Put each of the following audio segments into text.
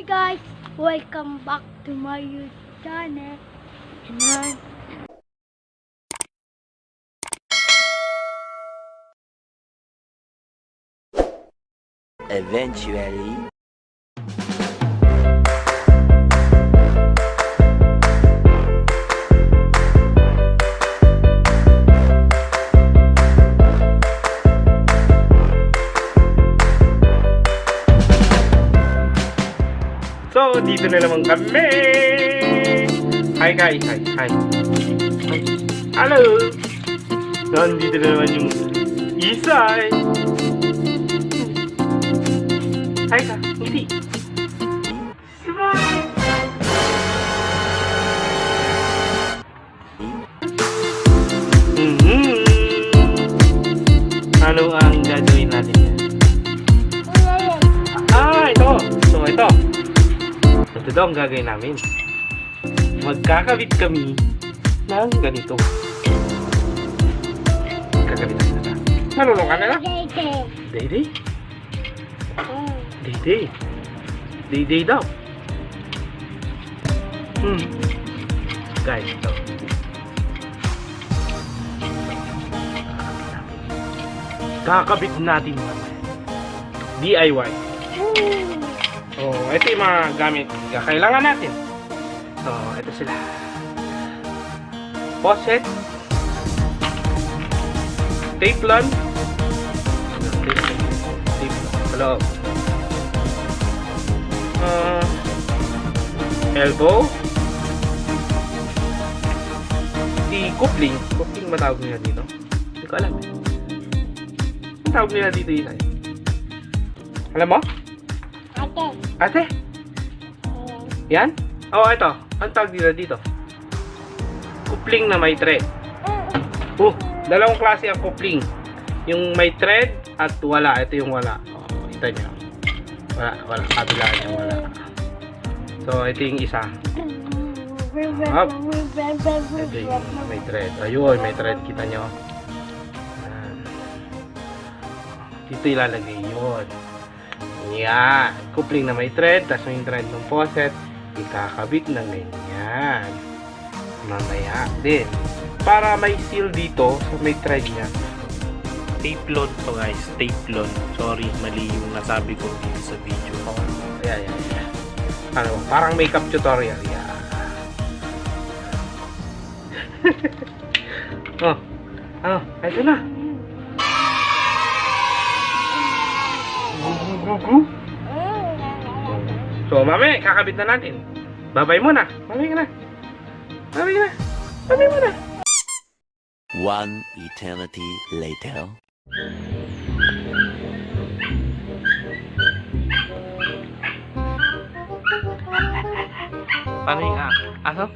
guys, welcome back to my YouTube channel. And eventually. So, dito na naman kami. Hi guys, hi. Hello. Nandito na naman yung Isay. Hi ka, hindi. Smile. Ano ang gagawin natin yan? Ito. So, ito. Ito daw ang gagawin namin. Magkakabit kami ng ganito. Magkakabit na na. Marunong ka na na? Day-day? Day-day? Day-day daw. Guys, ito. Kakabit natin mamaya. DIY. Oh, ito yung mga gamit na kailangan natin. So, ito sila. Faucet. Tape-lon. Hello. Elbow. Coupling. Coupling matawag nila dito. Hindi ko alam. Ang tawag nila dito yun ay. Alam mo? Ate? Yan? Oo, ito. Ang tawag nila dito. Coupling na may thread. Dalawang klase ang coupling. Yung may thread at wala. Ito yung wala. Kita nyo. Wala. Kabila niya wala. So, ito yung isa. Up. Ito yung may thread. Ayun, may thread. Kita nyo. Dito ilalagay yun. Yan. Coupling na may thread. Tapos may thread ng faucet. Ikakabit na ganyan. Mamaya din. Para may seal dito sa may thread niya. Tape-lon to guys. Tape-lon. Sorry, mali yung nasabi ko dito sa video. Ayan. Ano, parang makeup tutorial. Yan. Ito na. So, mami, kakabit na natin. Babay muna. Babay ka na. Babay muna. One eternity later. Paano yung aso?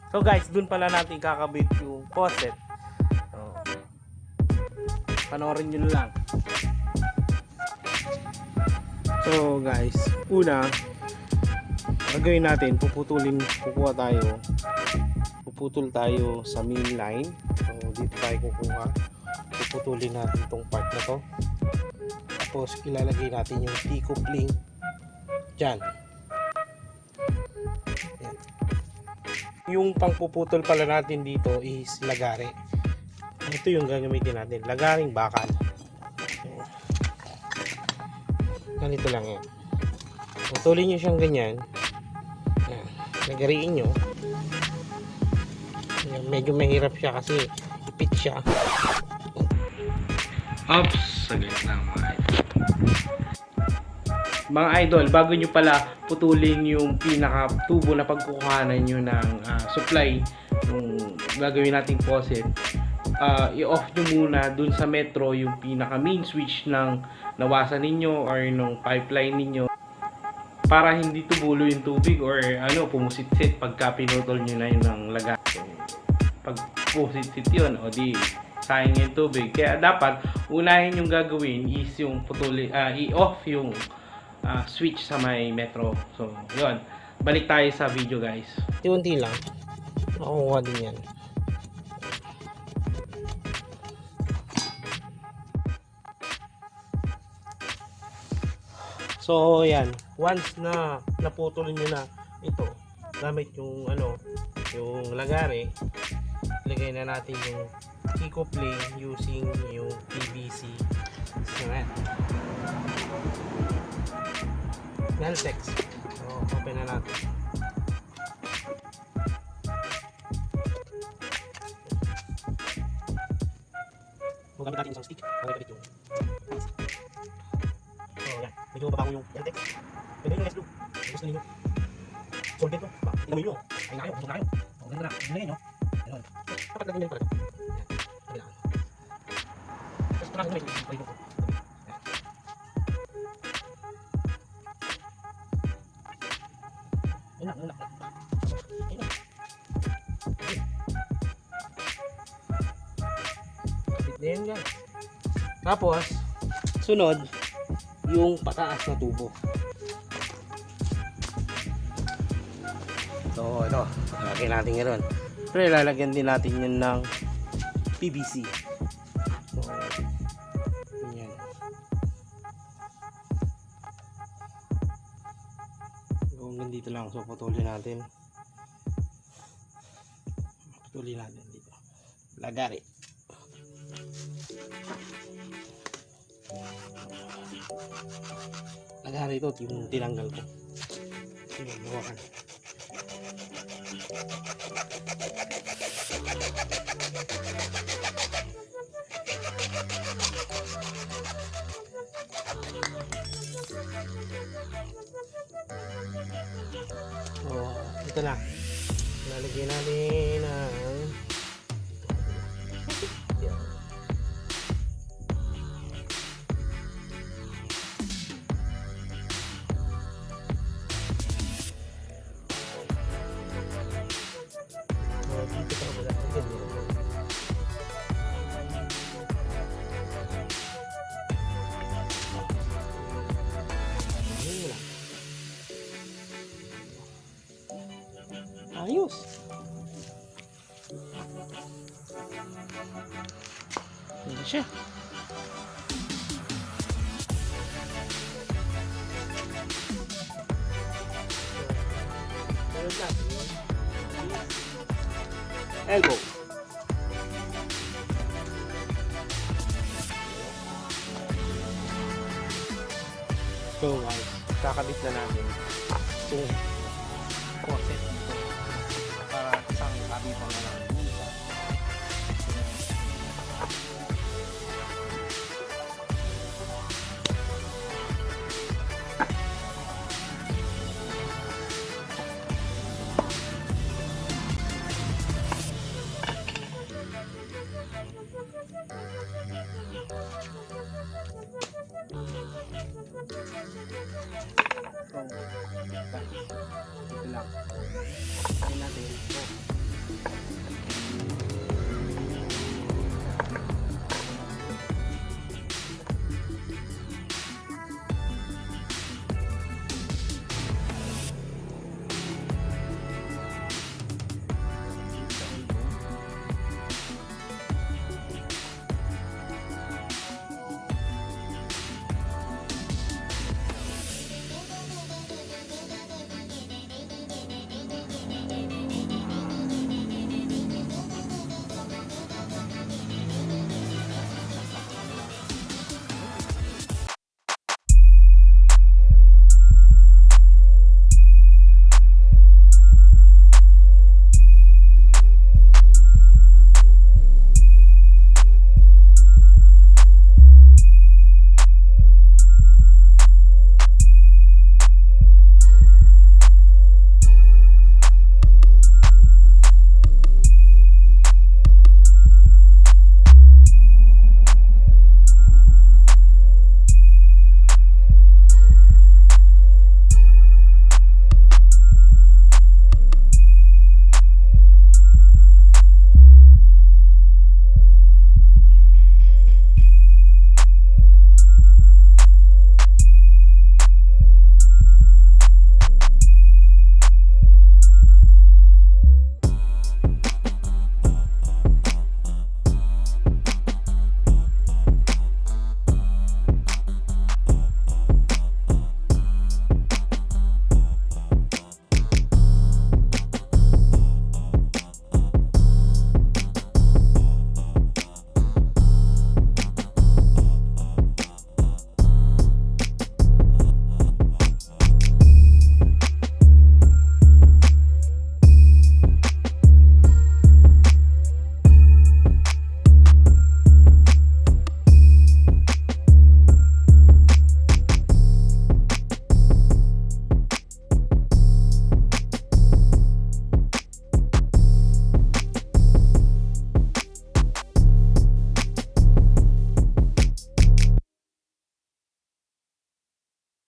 So guys, dun pala natin kakabit yung faucet. So, panoorin nyo lang. So guys, una, gagawin natin, puputol tayo sa main line. So dito tayo kukuha. Puputulin natin tong part na to. Tapos ilalagay natin yung T-coupling dyan. Yung pangpuputol pala natin dito is lagari. Ito yung gagamitin natin, lagaring bakal. Ganito lang yan. Putulin nyo siyang ganyan. Yan. Lagariin nyo. Yan. Medyo mahirap siya kasi ipit siya. Oops, saglit lang mga idol. Mga idol, bago nyo pala putulin yung pinaka tubo na pagkukuhanan nyo ng supply yung gagawin nating faucet, i-off nyo muna dun sa metro yung pinaka main switch ng nawasan ninyo or ng pipeline ninyo para hindi tumulo yung tubig or pumusit-sit pagka pinutol nyo na yun ng laga. So, pag pusit-sit yun, o di sayang yung tubig. Kaya dapat unahin yung gagawin is yung i-off yung switch sa may metro. So yun, balik tayo sa video guys. Unti lang makukuha din yan. So yan, once na naputol nyo na ito gamit yung yung lagari, lagay na natin yung kikopling using yung PVC cement. Meltex. So, open na natin. Magamit natin isang stick para ikabit yung PVC. So, yan. Medyo babango yung Meltex. Pwede yung S-glue. Gusto ninyo. Solvent to. Inamoy nyo. Ay na kayo. Busog na kayo. O, ganito na. Ilagay nyo. Ganun. Dapat lagyan nyo pala ito. Yan. Kailangan. Tapos panakit nyo yung palito ko. Ayun na. Kapit na yan guys. Tapos, sunod, yung pataas na tubo. So, ito. Lagyan natin ngayon. Pero ilalagyan din natin yun ng PVC. So, yan. Hanggang dito lang. So, putulin natin. Putulin natin dito. Lagari. Lagari ito. Yung tinanggal ko. Yung buwakan. Ito na. Lalagyan natin ng dito pa wala. Ayos. Hindi siya. Elbow. So guys, kakabit na natin itong faucet dito para isang kabitan na lang. Ito lang. Ayun natin.